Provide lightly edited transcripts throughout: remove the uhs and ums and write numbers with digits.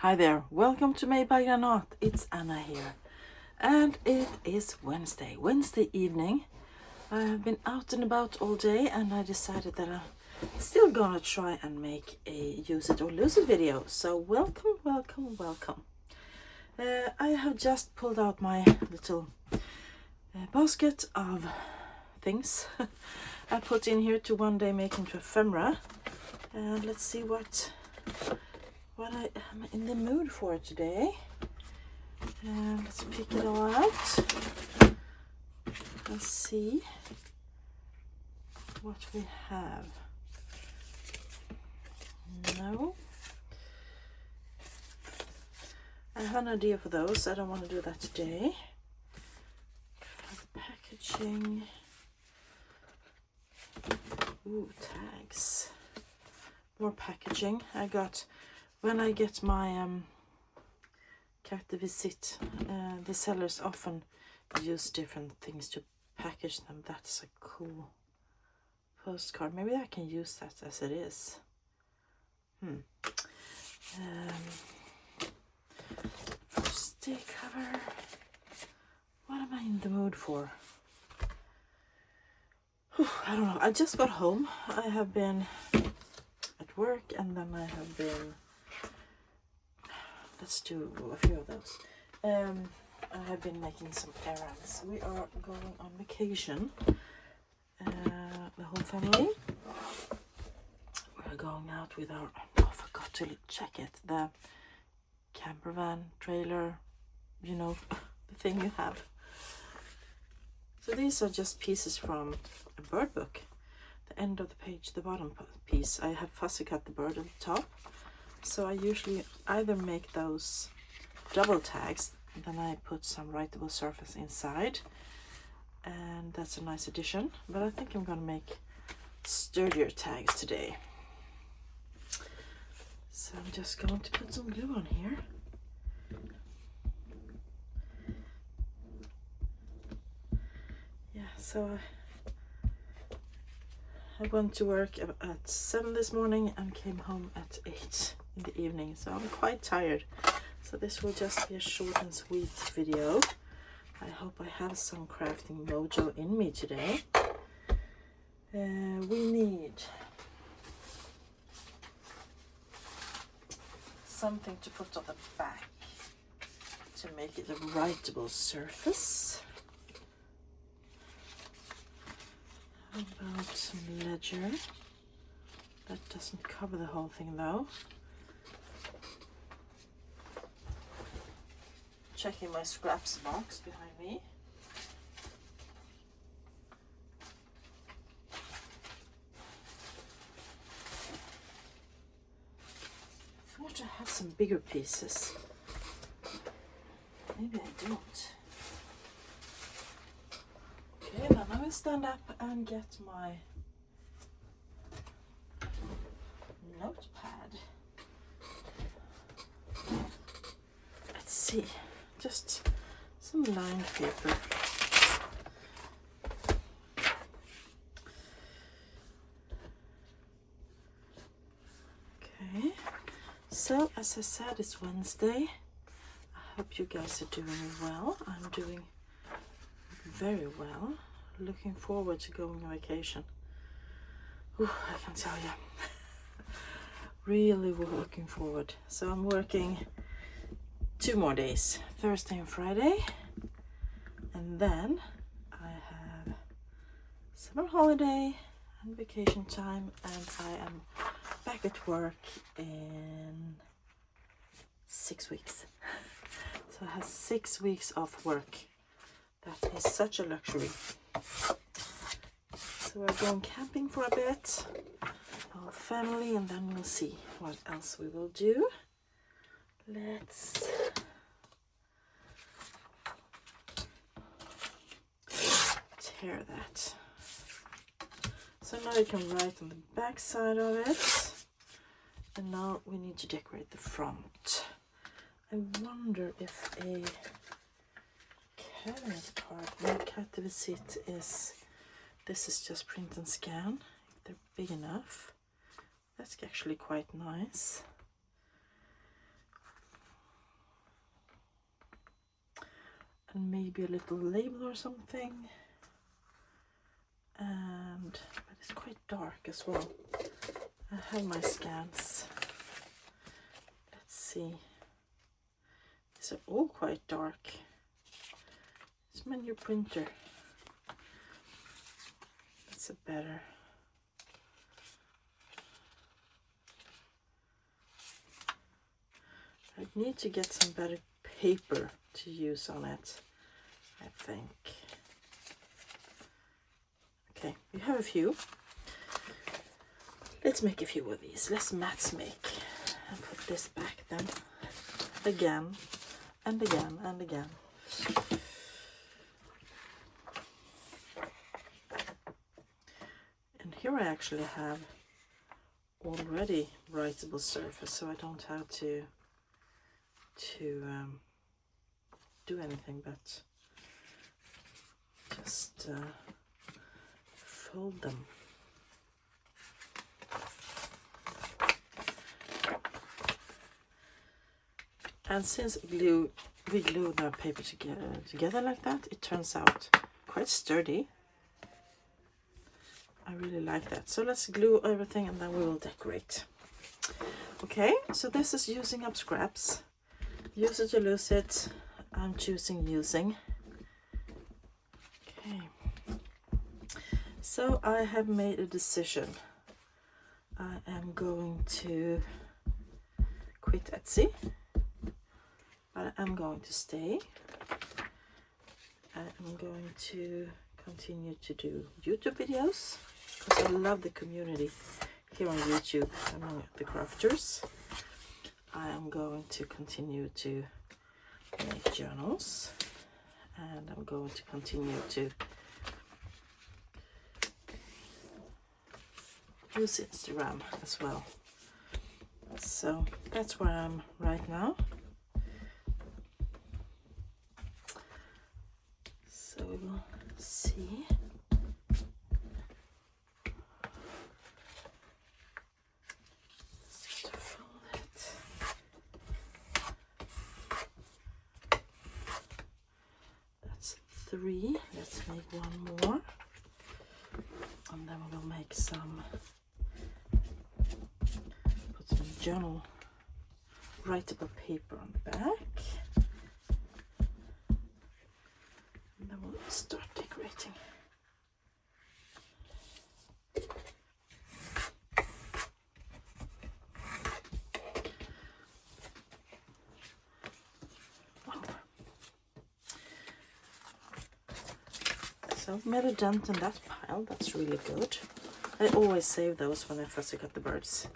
Hi there, welcome to Made by Granat. It's Anna here, and it is Wednesday evening. I have been out and about all day, and I decided that I'm still gonna try and make a use it or lose it video. So welcome. I have just pulled out my little basket of things I put in here to one day make into ephemera, and let's see what I am in the mood for today. Let's pick it all out. Let's see what we have. No, I have an idea for those. I don't want to do that today. Packaging. Ooh, tags. More packaging. I got when I get my carte de visite, the sellers often use different things to package them. That's a cool postcard. Maybe I can use that as it is. First day cover. What am I in the mood for? I don't know. I just got home. I have been at work, and then I have been. Let's do a few of those. I have been making some errands. We are going on vacation. The whole family. We're going out with our. Oh, I forgot to check it. The camper van, trailer. You know, the thing you have. So these are just pieces from a bird book. The end of the page, the bottom piece. I have fussy cut the bird at the top. So I usually either make those double tags, then I put some writable surface inside, and that's a nice addition. But I think I'm gonna make sturdier tags today. So I'm just going to put some glue on here. Yeah, so I went to work at 7 this morning and came home at 8 in the evening, so I'm quite tired. So this will just be a short and sweet video. I hope I have some crafting mojo in me today. We need something to put on the back to make it a writable surface. How about some ledger? That doesn't cover the whole thing though. Checking my scraps box behind me. I thought I had some bigger pieces. Maybe I don't. Okay, then I will stand up and get my notepad. Let's see, just some lined paper. Okay, so as I said, it's Wednesday. I hope you guys are doing well. I'm doing very well. Looking forward to going on vacation. Ooh, I can tell you. Really looking forward. So I'm working 2 more days, Thursday and Friday, and then I have summer holiday and vacation time, and I am back at work in 6 weeks. So I have 6 weeks of work. That is such a luxury. So we're going camping for a bit, our family, and then we'll see what else we will do. Let's tear that. So now you can write on the back side of it. And now we need to decorate the front. I wonder if a cabinet part, my carte de visite is, this is just print and scan. If they're big enough. That's actually quite nice. and maybe a little label or something. But it's quite dark as well. I have my scans. Let's see. These are all quite dark. It's my new printer. That's a better. I need to get some better paper to use on it, I think. Okay, we have a few. Let's make a few of these. Let's maths make. And put this back then. Again, and again, and again. And here I actually have already writable surface, so I don't have to do anything but just fold them. And since we glue the paper together like that, it turns out quite sturdy. I really like that. So let's glue everything and then we will decorate. Okay, so this is using up scraps. Use it or lose it. I'm choosing using. Okay. So I have made a decision. I am going to quit Etsy. But I'm going to stay. I'm going to continue to do YouTube videos because I love the community here on YouTube among the crafters. I am going to continue to make journals, and I'm going to continue to use Instagram as well. So that's where I'm right now. So we will see. Let's just fold it. That's 3. Let's make one more. And then we will make some, put some journal writable paper on the back. Start decorating. One more. So I've made a dent in that pile. That's really good. I always save those when I first got the birds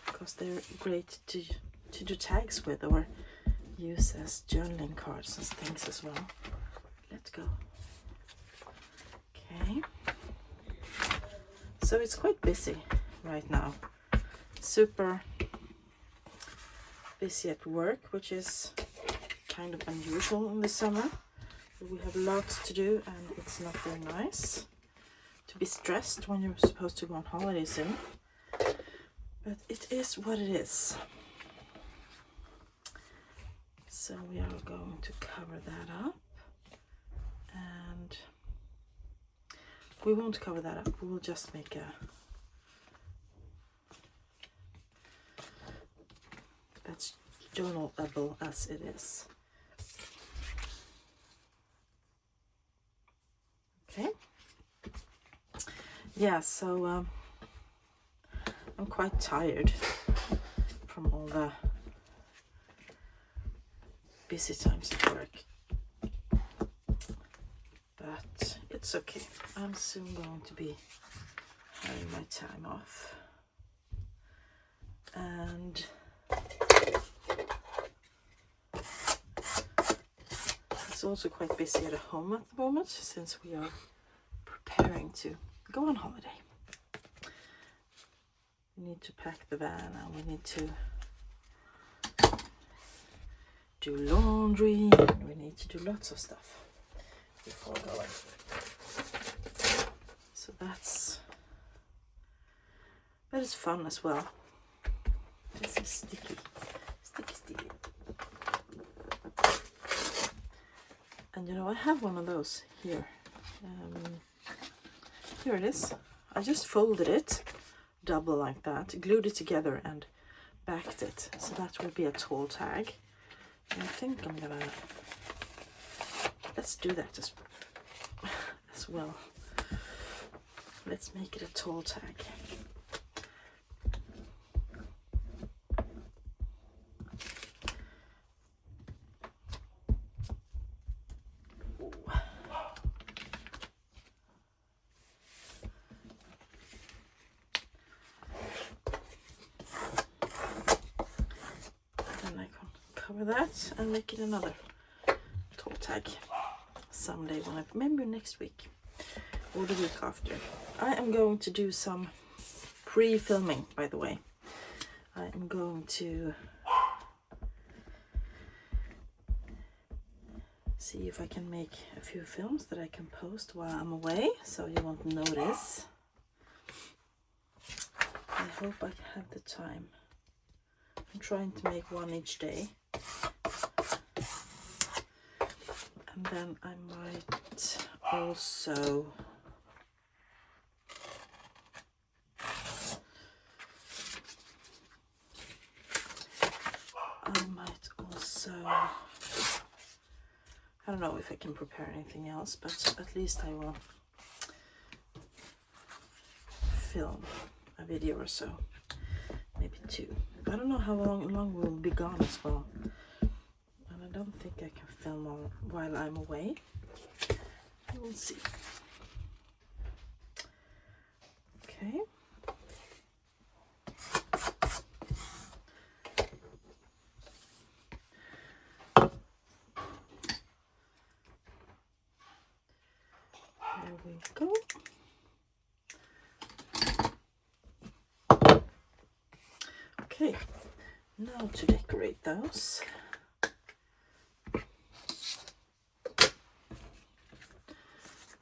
because they're great to do tags with or use as journaling cards and things as well. Let's go. Okay, so it's quite busy right now. Super busy at work, which is kind of unusual in the summer. We have lots to do and it's not very nice to be stressed when you're supposed to go on holiday soon. But it is what it is. So we are going to cover that up. And we won't cover that up, we will just make that's journalable as it is. Okay. Yeah, so I'm quite tired from all the busy times at work. But it's okay. I'm soon going to be having my time off. And it's also quite busy at home at the moment since we are preparing to go on holiday. We need to pack the van and we need to do laundry and we need to do lots of stuff before going. So but it's fun as well. This is sticky. And You know, I have one of those here. Here it is. I just folded it double like that, glued it together and backed it. So that will be a tall tag. And I think I'm gonna, let's do that as well. Let's make it a tall tag. That and make it another tall tag someday, when maybe next week or the week after. I am going to do some pre-filming, by the way. I am going to see if I can make a few films that I can post while I'm away, so you won't notice. I hope I have the time. I'm trying to make one each day. And then I might also I don't know if I can prepare anything else, but at least I will film a video or so, maybe 2. I don't know how long we'll be gone as well. I don't think I can film while I'm away. We'll see. Okay. There we go. Okay, now to decorate those.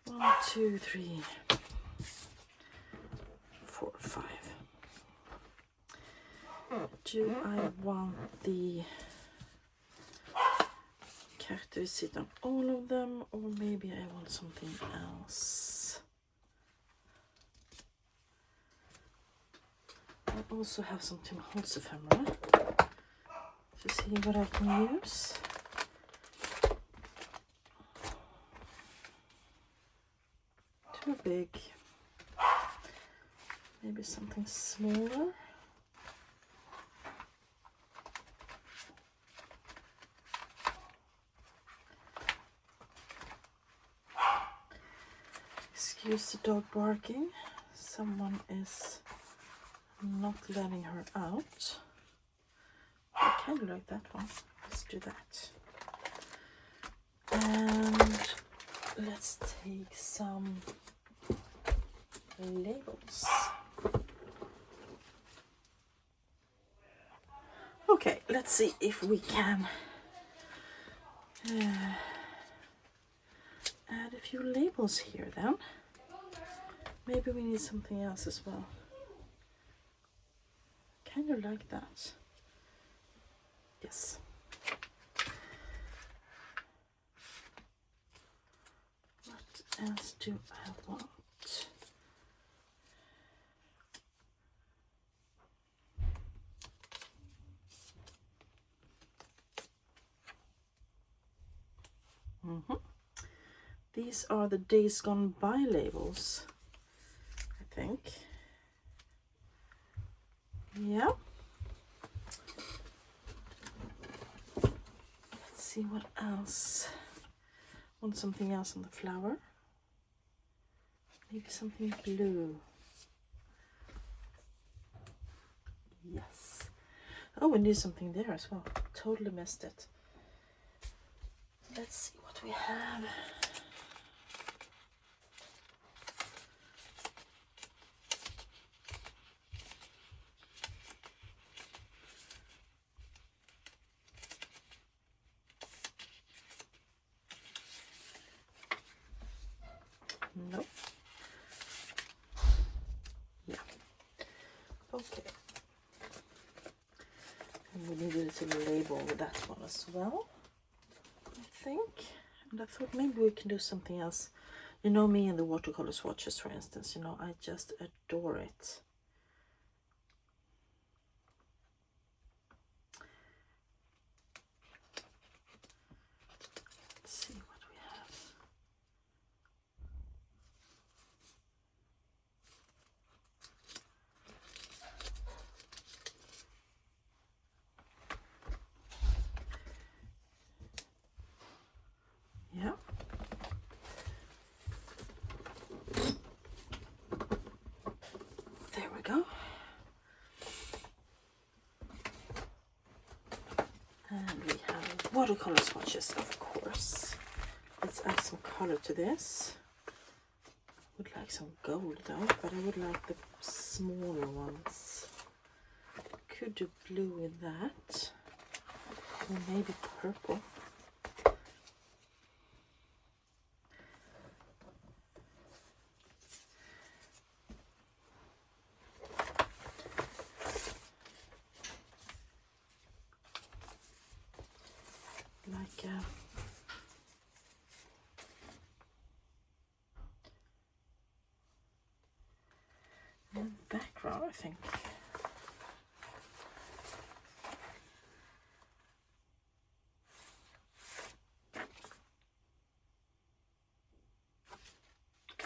1, 2, 3, 4, 5. Do I want the cactus to sit on all of them, or maybe I want something else? I also have some Tim Holtz ephemera to see what I can use. Too big. Maybe something smaller. Excuse the dog barking. Someone is not letting her out. I kind of like that one. Let's do that. And let's take some labels. Okay, let's see if we can add a few labels here then. Maybe we need something else as well. Kind of like that. Yes. What else do I want? These are the Days Gone By labels, I think. Yeah. Let's see what else. Want something else on the flower? Maybe something blue. Yes. Oh, we need something there as well. Totally missed it. Let's see what we have. Nope. Yeah. Okay. And we need a little label with that one as well, I think. And I thought maybe we can do something else. You know me and the watercolor swatches, for instance, you know, I just adore it. Let's see what we have. Yeah. There we go. And we have watercolor swatches, of course. Let's add some color to this. Would like some gold though, but I would like the smaller ones. Could do blue with that, or maybe purple. Like a background, I think.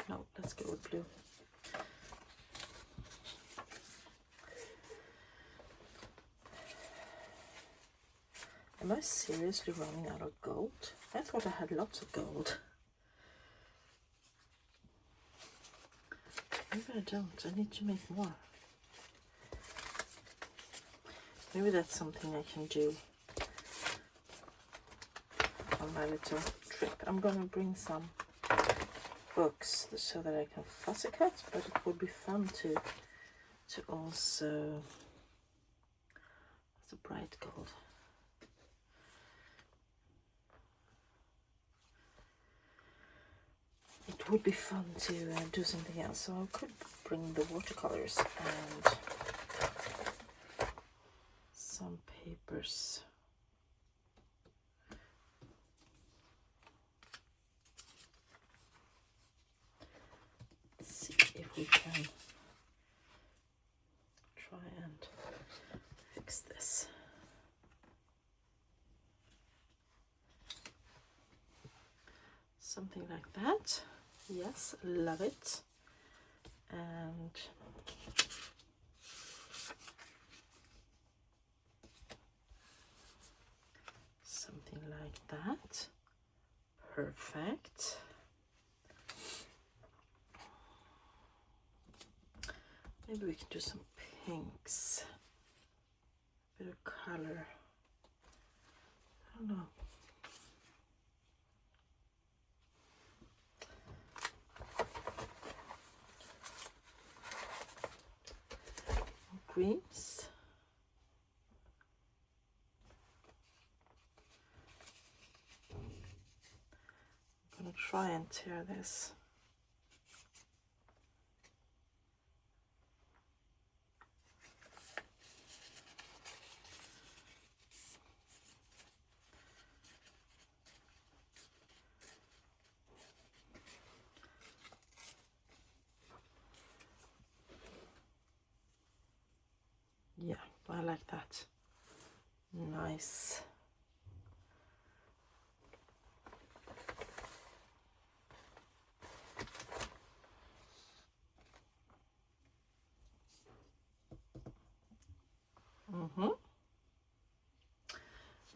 No, let's go with blue. Am I seriously running out of gold? I thought I had lots of gold. Maybe I don't. I need to make more. Maybe that's something I can do on my little trip. I'm going to bring some books so that I can fussy cut, but it would be fun to also... It's a bright gold. It would be fun to do something else, so I could bring the watercolors and some papers. Let's see if we can try and fix this. Something like that. Yes, love it. And something like that. Perfect. Maybe we can do some pinks. A bit of color. I don't know. Greens. I'm going to try and tear this. Yeah, I like that. Nice.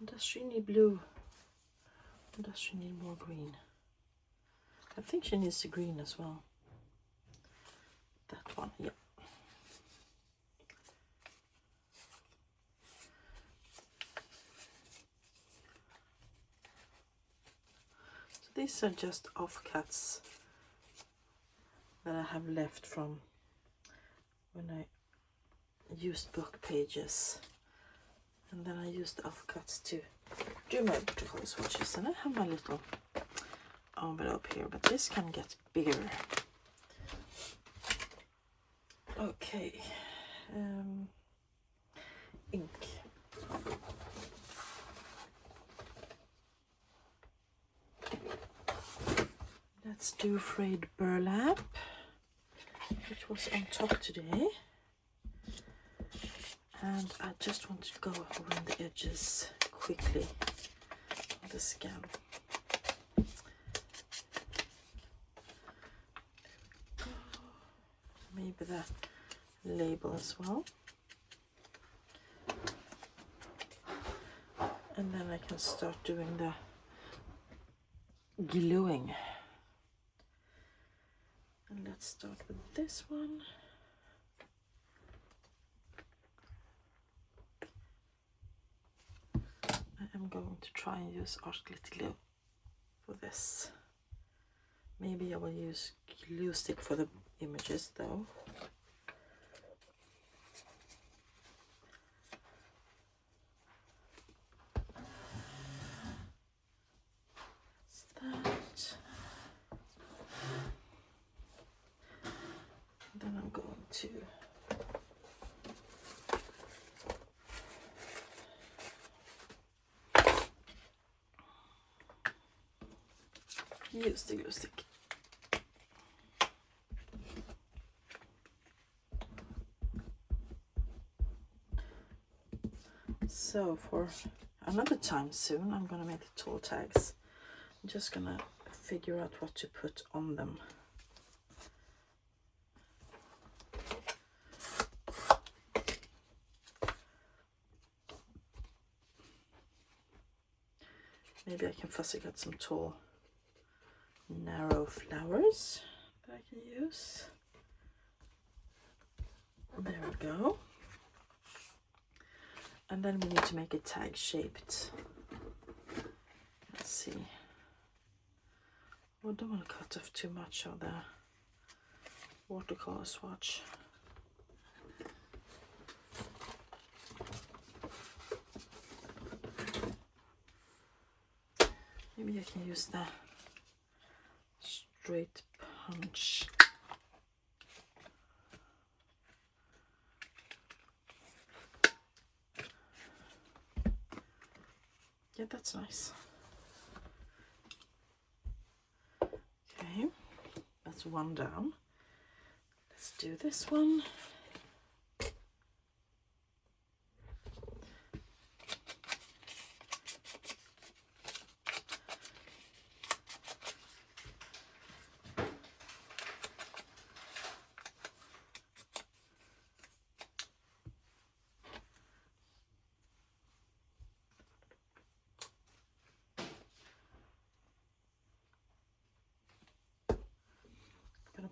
Does she need blue? Or does she need more green? I think she needs the green as well. That one, yeah. So these are just offcuts that I have left from when I used book pages. And then I used offcuts to do my watercolor swatches. And I have my little envelope here, but this can get bigger. Okay, ink. do frayed burlap, which was on top today. And I just want to go around the edges quickly of the scan. Maybe the label as well. And then I can start doing the gluing. And let's start with this one. I am going to try and use art glitter glue for this. Maybe I will use glue stick for the images though. Then I'm going to use the glue stick. So for another time soon, I'm gonna make the tall tags. I'm just gonna figure out what to put on them. Maybe I can fussy cut some tall, narrow flowers that I can use. There we go. And then we need to make it tag shaped. Let's see. I don't want to cut off too much of the watercolor swatch. Maybe I can use the straight punch. Yeah, that's nice. Okay, that's one down. Let's do this one.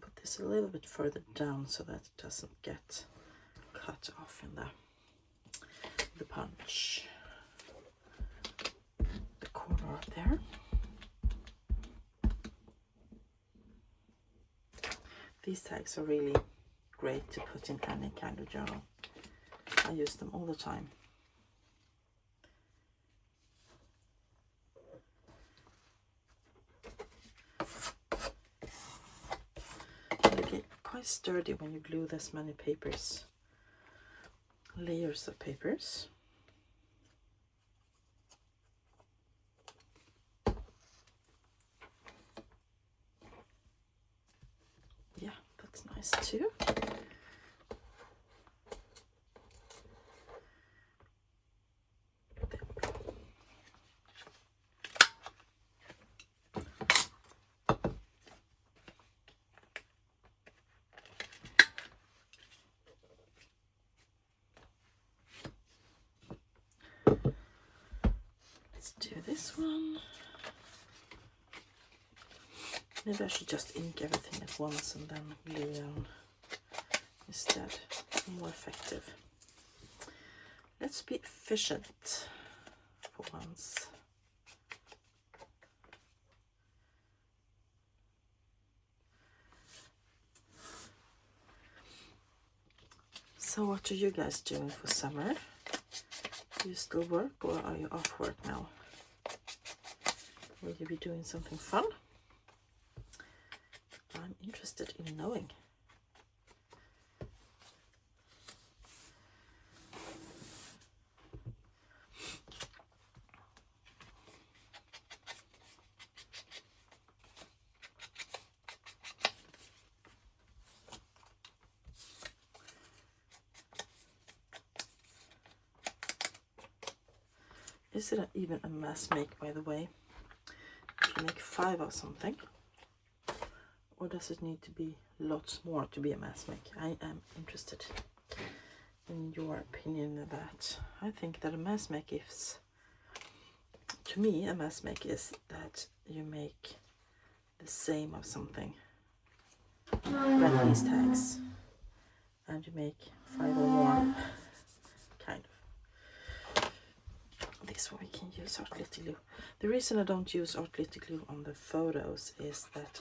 Put this a little bit further down so that it doesn't get cut off in the punch. The corner up there. These tags are really great to put in any kind of journal. I use them all the time. Quite sturdy when you glue this many papers, layers of papers. Yeah, that's nice too. Do this one. Maybe I should just ink everything at once and then glue down instead. More effective. Let's be efficient for once. So what are you guys doing for summer? Do you still work or are you off work now? Will you be doing something fun? I'm interested in knowing. Is it even a mass make, by the way? If you make 5 of something, or does it need to be lots more to be a mass make? I am interested in your opinion of that. I think that a mass make is, to me, a mass make is that you make the same of something, like these tags, and you make 5 or more, kind of. This one we can use art glitter glue. The reason I don't use art glitter glue on the photos is that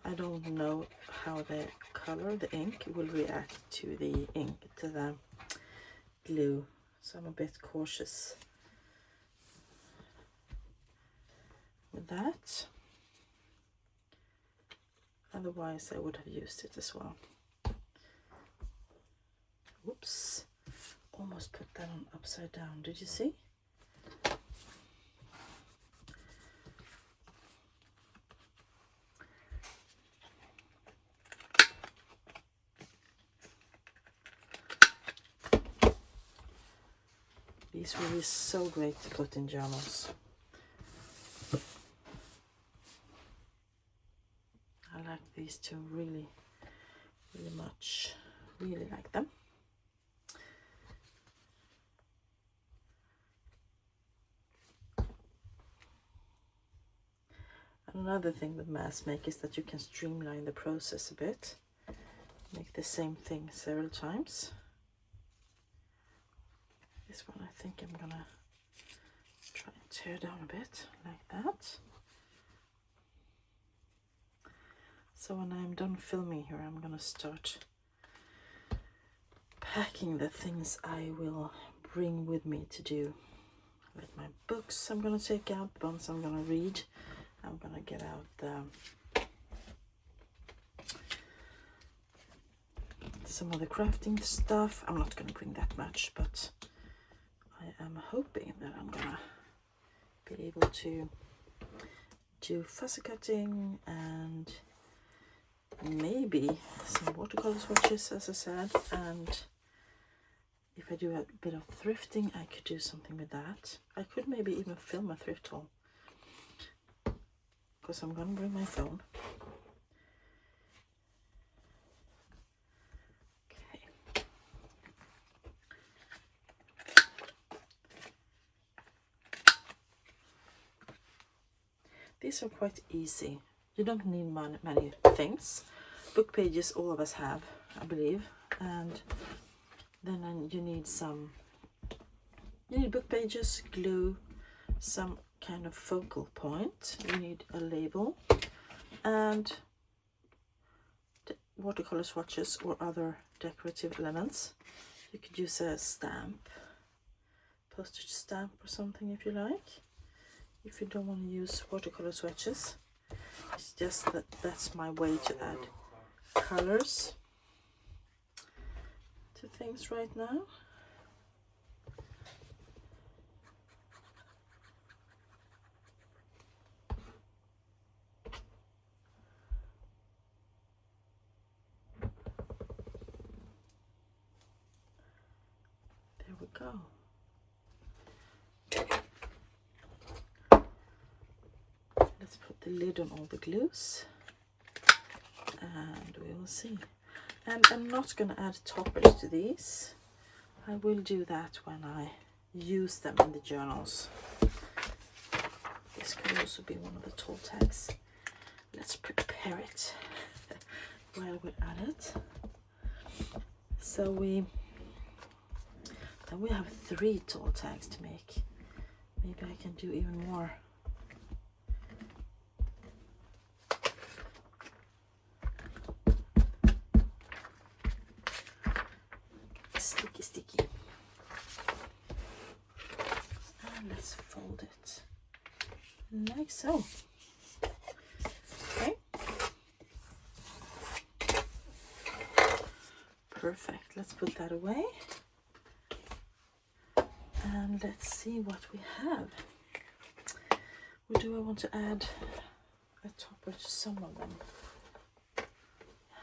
I don't know how the color, the ink, will react to the ink, to the glue, so I'm a bit cautious with that. Otherwise I would have used it as well. Oops, almost put that on upside down, did you see? These will be so great to put in journals. I like these two really, really much. Really like them. Another thing with mass make is that you can streamline the process a bit. Make the same thing several times. This one I think I'm gonna try and tear down a bit, like that. So when I'm done filming here, I'm gonna start packing the things I will bring with me to do. Like my books I'm gonna take out, the ones I'm gonna read. I'm gonna get out some of the crafting stuff. I'm not gonna bring that much, but I am hoping that I'm gonna be able to do fussy cutting and maybe some watercolor swatches, as I said, and if I do a bit of thrifting, I could do something with that. I could maybe even film a thrift haul, because I'm gonna bring my phone. Okay. These are quite easy. You don't need many things. Book pages all of us have, I believe, and then you need book pages, glue, some kind of focal point. You need a label and watercolor swatches or other decorative elements. You could use a stamp, postage stamp or something if you like. If you don't want to use watercolor swatches, it's just that that's my way to add colors to things right now. There we go. Let's put the lid on all the glues and we will see. And I'm not going to add toppers to these. I will do that when I use them in the journals. This could also be one of the tall tags. Let's prepare it while we're at it. So we have 3 tall tags to make. Maybe I can do even more. Sticky. And let's fold it like so. Okay. Perfect. Let's put that away. And let's see what we have. Or do I want to add a topper to some of them?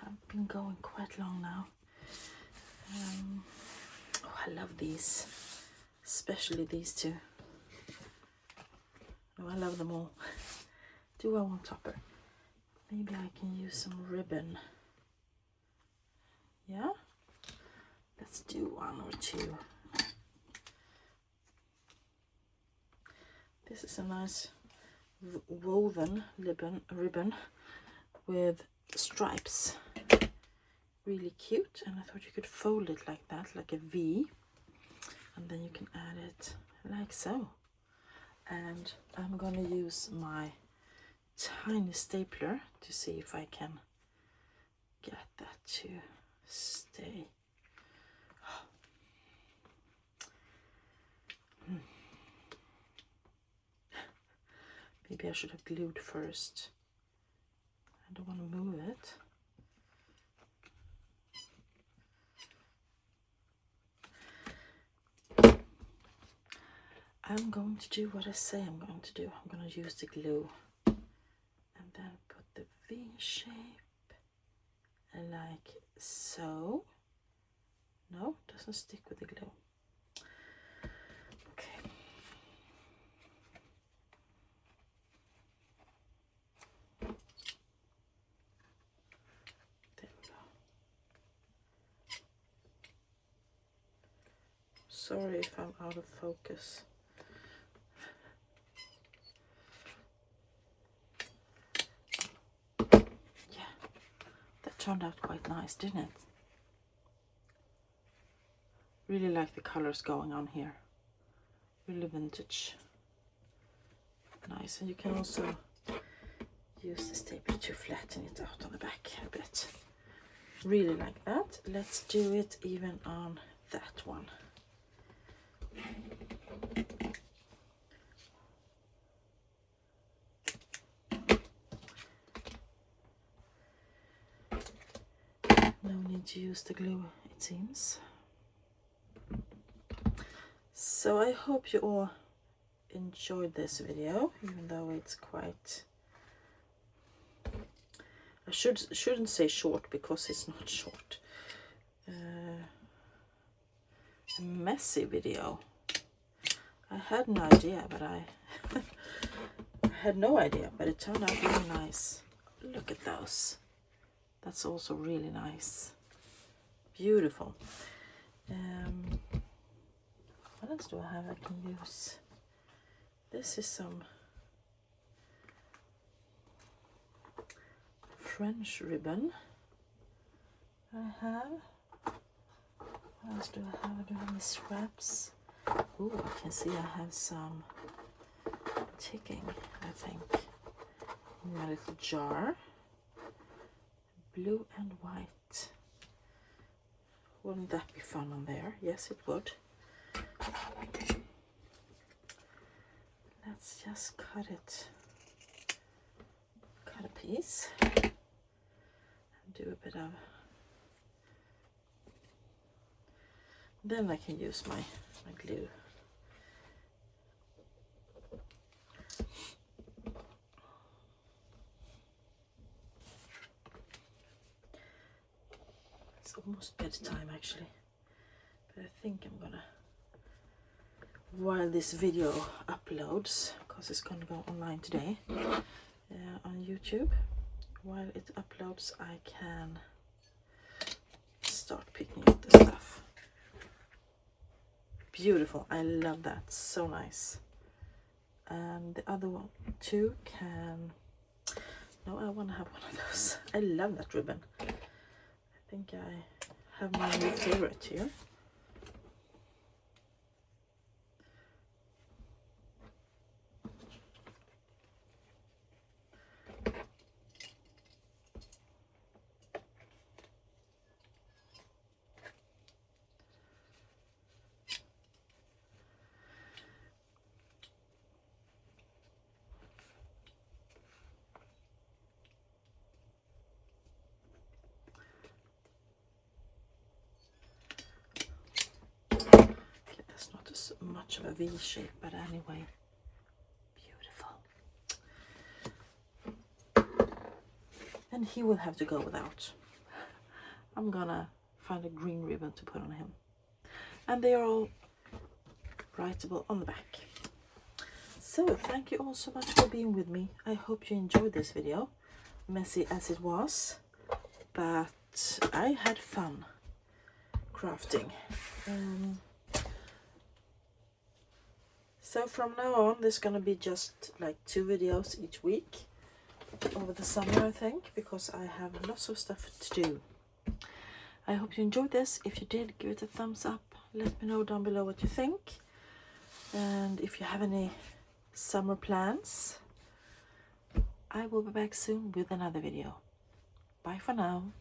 I've been going quite long now. I love these, especially these two. Oh, I love them all. Do I want topper? Maybe I can use some ribbon. Yeah? Let's do one or two. This is a nice woven ribbon with stripes. Really cute, and I thought you could fold it like that, like a V, and then you can add it like so. And I'm gonna use my tiny stapler to see if I can get that to stay. Maybe I should have glued first. I don't want to move it. I'm going to do what I say I'm going to do. I'm going to use the glue and then put the V shape like so. No, doesn't stick with the glue. Okay. There we go. Sorry if I'm out of focus. Turned out quite nice, didn't it? Really like the colors going on here. Really vintage. Nice. And you can also use the stapler to flatten it out on the back a bit. Really like that. Let's do it even on that one. No need to use the glue, it seems. So I hope you all enjoyed this video, even though it's quite... I shouldn't say short, because it's not short. A messy video. I had an idea, but I had no idea, but it turned out really nice. Look at those. That's also really nice. Beautiful. What else do I have I can use? This is some French ribbon I have. What else do I have? I do have any scraps. Oh, I can see I have some ticking, I think, in my little jar. Blue and white. Wouldn't that be fun on there? Yes, it would. Let's just cut a piece and do a bit of, then I can use my glue. It's almost bedtime actually, but I think I'm gonna, while this video uploads, because it's gonna go online today on YouTube, while it uploads I can start picking up the stuff. Beautiful, I love that, so nice. And the other one too can, no, I want to have one of those. I love that ribbon. I think I have my new favorite here. Much of a V shape, but anyway, beautiful. And he will have to go without. I'm gonna find a green ribbon to put on him. and they are all writable on the back. So thank you all so much for being with me. I hope you enjoyed this video, messy as it was, but I had fun crafting. So from now on there's gonna be just like 2 videos each week over the summer, I think, because I have lots of stuff to do. I hope you enjoyed this. If you did, give it a thumbs up. Let me know down below what you think, and if you have any summer plans. I will be back soon with another video. Bye for now.